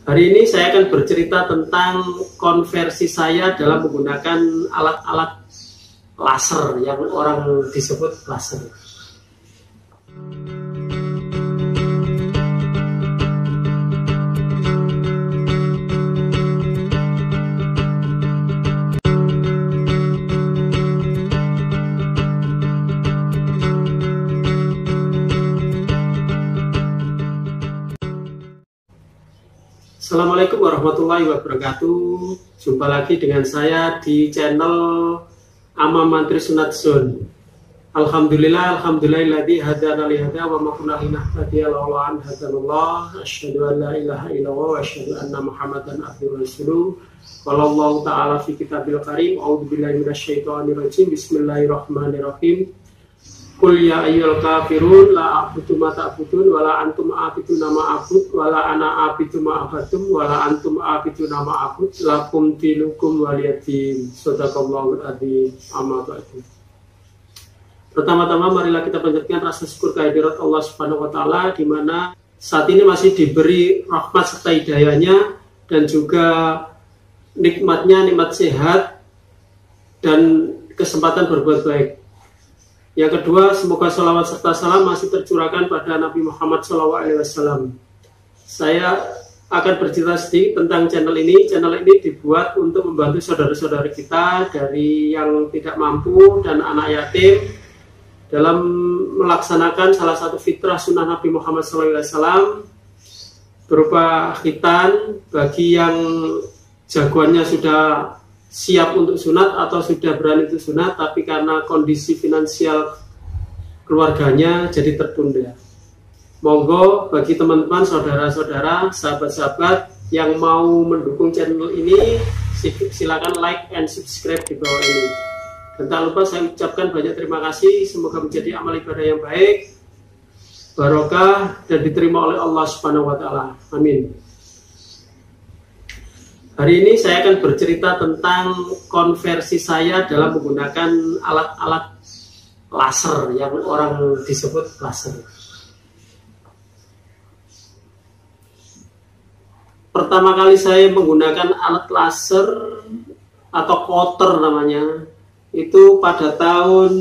Hari ini saya akan bercerita tentang konversi saya dalam menggunakan alat-alat laser yang orang disebut laser. Assalamualaikum warahmatullahi wabarakatuh. Jumpa lagi dengan saya di channel Ama Mantri Sunat Zone. Alhamdulillahilladzi hadana li hadza wa ma kunna linahtadiya laula an hadanallah. Asyhadu an la ilaha illallah wa asyhadu anna Muhammadan abduhu wa rasuluh. Wallahu ta'ala fi kitabil karim. A'udzubillahi minasyaitonir rajim. Bismillahirrahmanirrahim. Qul ya ayyuhal kafirun la a'budu ma ta'budun wala antum a'buduna ma a'bud wala ana a'budu ma a'budtum wala antum a'buduna ma a'bud lakum dinukum waliyadin. Shadaqallahul adzim. Amma ba'du. Pertama-tama marilah kita panjatkan rasa syukur kehadirat Allah Subhanahu wa taala di mana saat ini masih diberi rahmat serta hidayahnya dan juga nikmat sehat dan kesempatan berbuat baik. Yang kedua, semoga salawat serta salam masih tercurahkan pada Nabi Muhammad SAW. Saya akan bercerita sedikit tentang channel ini. Channel ini dibuat untuk membantu saudara-saudara kita dari yang tidak mampu dan anak yatim dalam melaksanakan salah satu fitrah sunnah Nabi Muhammad SAW berupa khitan bagi yang jagoannya sudah siap untuk sunat atau sudah berani untuk sunat, tapi karena kondisi finansial keluarganya jadi tertunda. Monggo bagi teman-teman, saudara-saudara, sahabat-sahabat yang mau mendukung channel ini, silakan like and subscribe di bawah ini. Dan tak lupa saya ucapkan banyak terima kasih, semoga menjadi amal ibadah yang baik, barokah, dan diterima oleh Allah Subhanahu wa taala. Amin. Hari ini saya akan bercerita tentang konversi saya dalam menggunakan alat-alat laser yang orang disebut laser. Pertama kali saya menggunakan alat laser atau cutter namanya, itu pada tahun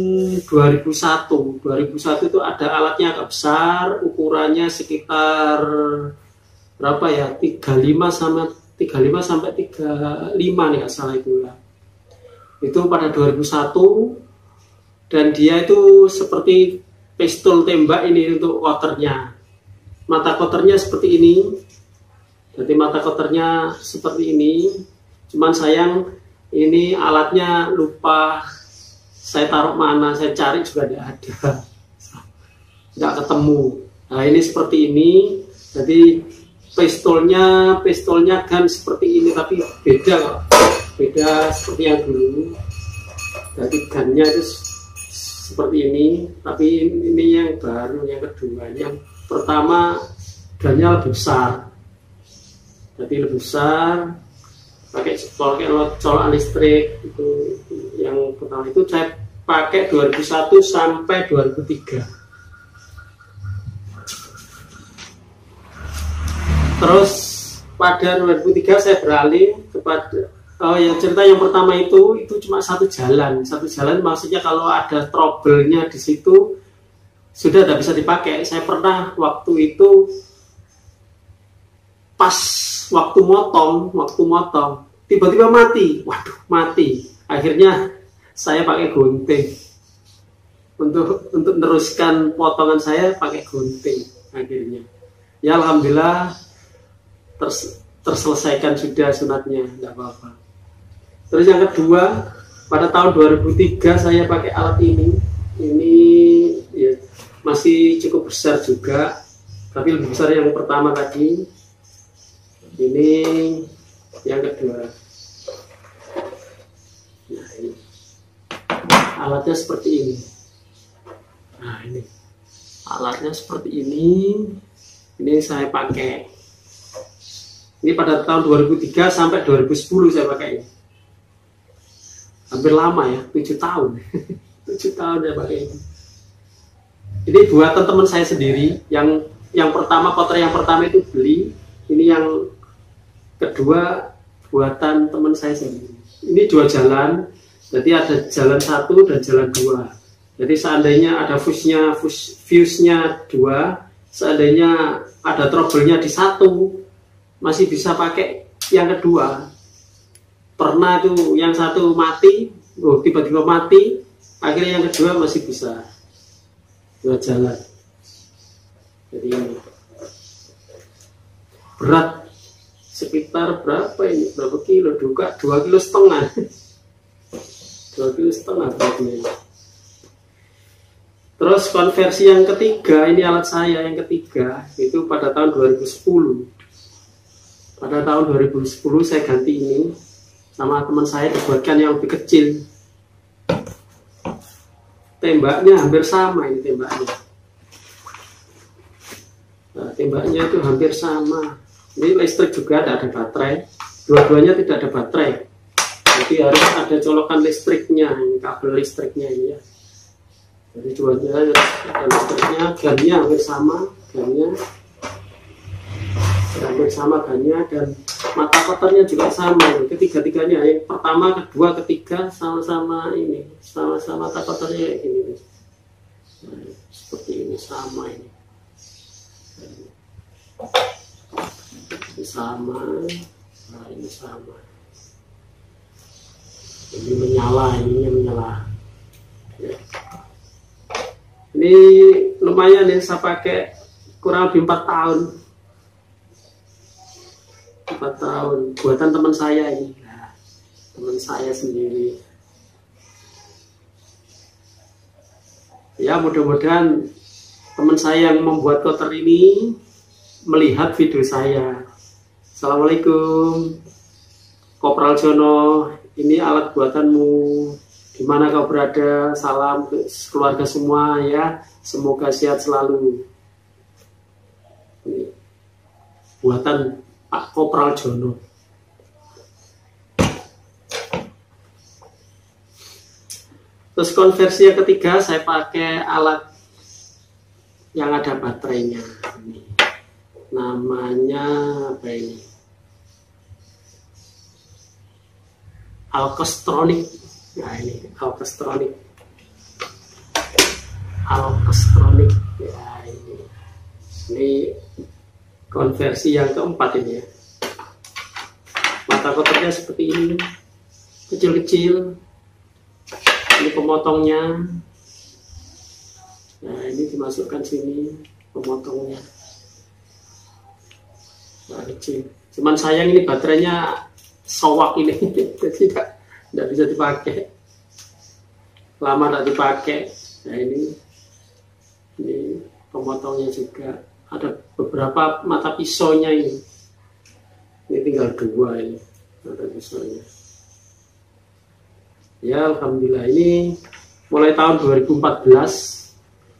2001. 2001 itu ada alatnya agak besar, ukurannya sekitar berapa ya? 35 sampai 35 nih nggak salah itu pada 2001, dan dia itu seperti pistol tembak ini untuk cutter-nya. Mata cutter-nya seperti ini, jadi mata cutter-nya seperti ini, cuman sayang ini alatnya lupa saya taruh mana, saya cari juga tidak ada, tidak ketemu. Nah ini seperti ini, jadi pistolnya kan seperti ini, tapi beda kok, beda seperti yang dulu. Jadi gunnya itu seperti ini, tapi ini yang baru, yang kedua. Yang pertama gunnya lebih besar, jadi lebih besar, pakai colok listrik. Itu yang pertama, itu saya pakai 2001 sampai 2003. Terus pada 2003 saya beralih kepada cerita yang pertama itu cuma satu jalan maksudnya kalau ada trouble-nya di situ sudah tidak bisa dipakai. Saya pernah waktu itu pas waktu motong tiba-tiba mati. Waduh, mati. Akhirnya saya pakai gunting untuk meneruskan potongan, saya pakai gunting akhirnya. Ya alhamdulillah terselesaikan sudah sunatnya, tidak apa-apa. Terus yang kedua, pada tahun 2003 saya pakai alat ini ya, masih cukup besar juga, tapi lebih besar yang pertama tadi. Ini yang kedua. Nah ini alatnya seperti ini. Nah ini alatnya seperti ini saya pakai. Ini pada tahun 2003 sampai 2010 saya pakai ini. Hampir lama ya, 7 tahun. 7 tahun saya pakai ini. Ini buatan teman saya sendiri. Yang pertama, kotor yang pertama itu beli. Ini yang kedua buatan teman saya sendiri. Ini 2 jalan, jadi ada jalan 1 dan jalan 2. Jadi seandainya ada fuse-nya 2, seandainya ada trouble-nya di 1, masih bisa pakai yang kedua. Pernah itu yang 1 mati, tiba-tiba mati, akhirnya yang kedua masih bisa 2 jalan. Jadi ini berat sekitar berapa ini? Berapa kilo? 2,5 kilo. 2,5 kilo beratnya. Terus konversi yang ketiga, ini alat saya yang ketiga, itu pada tahun 2010. Pada tahun 2010 saya ganti ini, sama teman saya dibuatkan yang lebih kecil. Tembaknya hampir sama ini tembaknya. Nah, tembaknya itu hampir sama. Ini listrik juga, tidak ada baterai. Dua-duanya tidak ada baterai. Jadi harus ada colokan listriknya, ini kabel listriknya ini ya. Jadi dua-duanya ada listriknya, gannya hampir sama, gannya dan mata kotornya juga sama. Ketiga-tiganya, yang pertama, kedua, ketiga sama-sama ini, sama-sama mata kotornya kayak gini. Nah, seperti ini sama ini. Ini sama, nah ini sama. Ini menyala, ini menyala. Ya. Ini lumayan ya, saya pakai kurang lebih 4 tahun. 4 tahun, buatan teman saya ini. Nah, teman saya sendiri. Ya, mudah-mudahan teman saya yang membuat kotor ini melihat video saya. Assalamualaikum, Kopral Jono, ini alat buatanmu. Di mana kau berada, salam ke keluarga semua ya, semoga sehat selalu. Ini buatan Pak Kopral Jono. Terus konversi yang ketiga, saya pakai alat yang ada baterainya. Ini namanya apa ini? Alkestronic. Nah ini Alkestronic. Ya ini konversi yang keempat ini ya. Mata kotornya seperti ini, kecil-kecil. Ini pemotongnya. Nah ini dimasukkan sini pemotongnya. Nah, kecil. Cuman sayang ini baterainya sowak ini, jadi tidak bisa dipakai. Lama tidak dipakai. Nah ini pemotongnya juga. Ada beberapa mata pisaunya ini. Ini tinggal 2 ini mata pisaunya. Ya alhamdulillah, ini mulai tahun 2014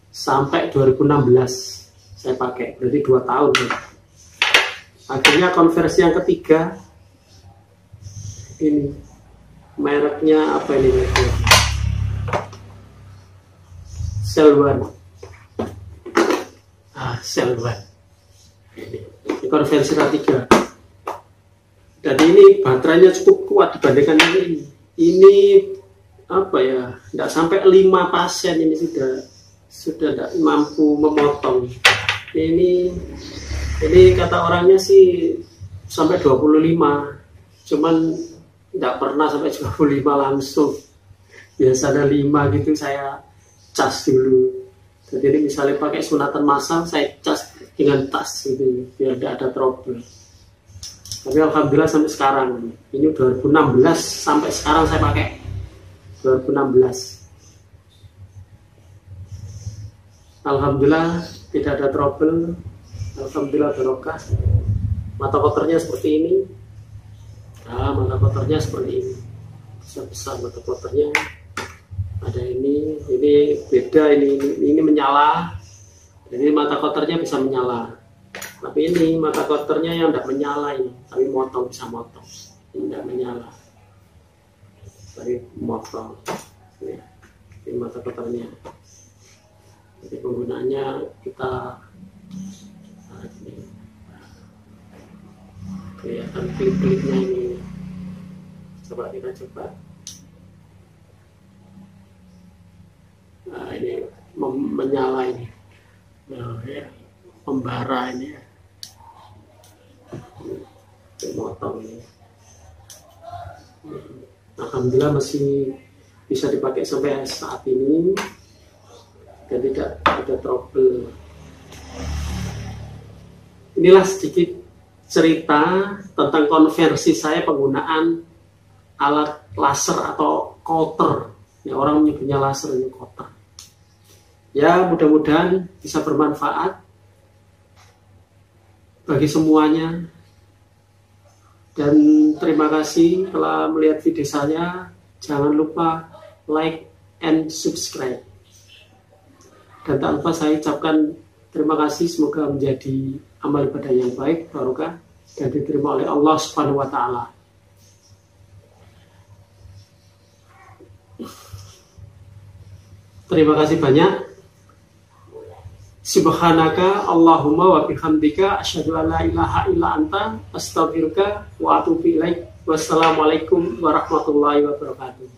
sampai 2016 saya pakai, berarti 2 tahun. Akhirnya konversi yang ketiga ini mereknya apa ini? Selwan. Selwan. Ini konversi ketiga. Dan ini baterainya cukup kuat dibandingkan ini. Ini apa ya? Tidak sampai 5% ini sudah tidak mampu memotong. Ini kata orangnya sih sampai 25. Cuman tidak pernah sampai 25 langsung. Biasanya 5 gitu saya cas dulu. Jadi ini misalnya pakai sunatan massal, saya cas dengan tas gitu, biar tidak ada trouble. Tapi alhamdulillah sampai sekarang, ini 2016 sampai sekarang saya pakai 2016. Alhamdulillah tidak ada trouble. Alhamdulillah barokah. Mata kotornya seperti ini. Nah, mata kotornya seperti ini. Besar-besar mata kotornya. Ada ini beda, ini menyala. Jadi mata kotornya bisa menyala. Tapi ini mata kotornya yang tidak menyala ini, tapi motong, bisa motong. Ini tidak menyala. Tapi motong. Ini mata kotornya. Jadi penggunaannya kita kelihatan klip-klipnya ini. Coba kita coba. Nah, ini menyala ini. Nah, ya, membara ini ya. Motong ini. Alhamdulillah masih bisa dipakai sampai saat ini dan tidak ada trouble. Inilah sedikit cerita tentang konversi saya penggunaan alat laser atau cutter. Ya, orang menyebutnya laser, ini cutter. Ya, mudah-mudahan bisa bermanfaat bagi semuanya. Dan terima kasih telah melihat video saya. Jangan lupa like and subscribe. Dan tak lupa saya ucapkan terima kasih, semoga menjadi amal ibadah yang baik, barokah, dan diterima oleh Allah Subhanahu wa Ta'ala. Terima kasih banyak. Subhanaka Allahumma wa bihamdika asyhadu an la ilaha illa anta astaghfiruka wa atubu ilaik. Wassalamualaikum warahmatullahi wabarakatuh.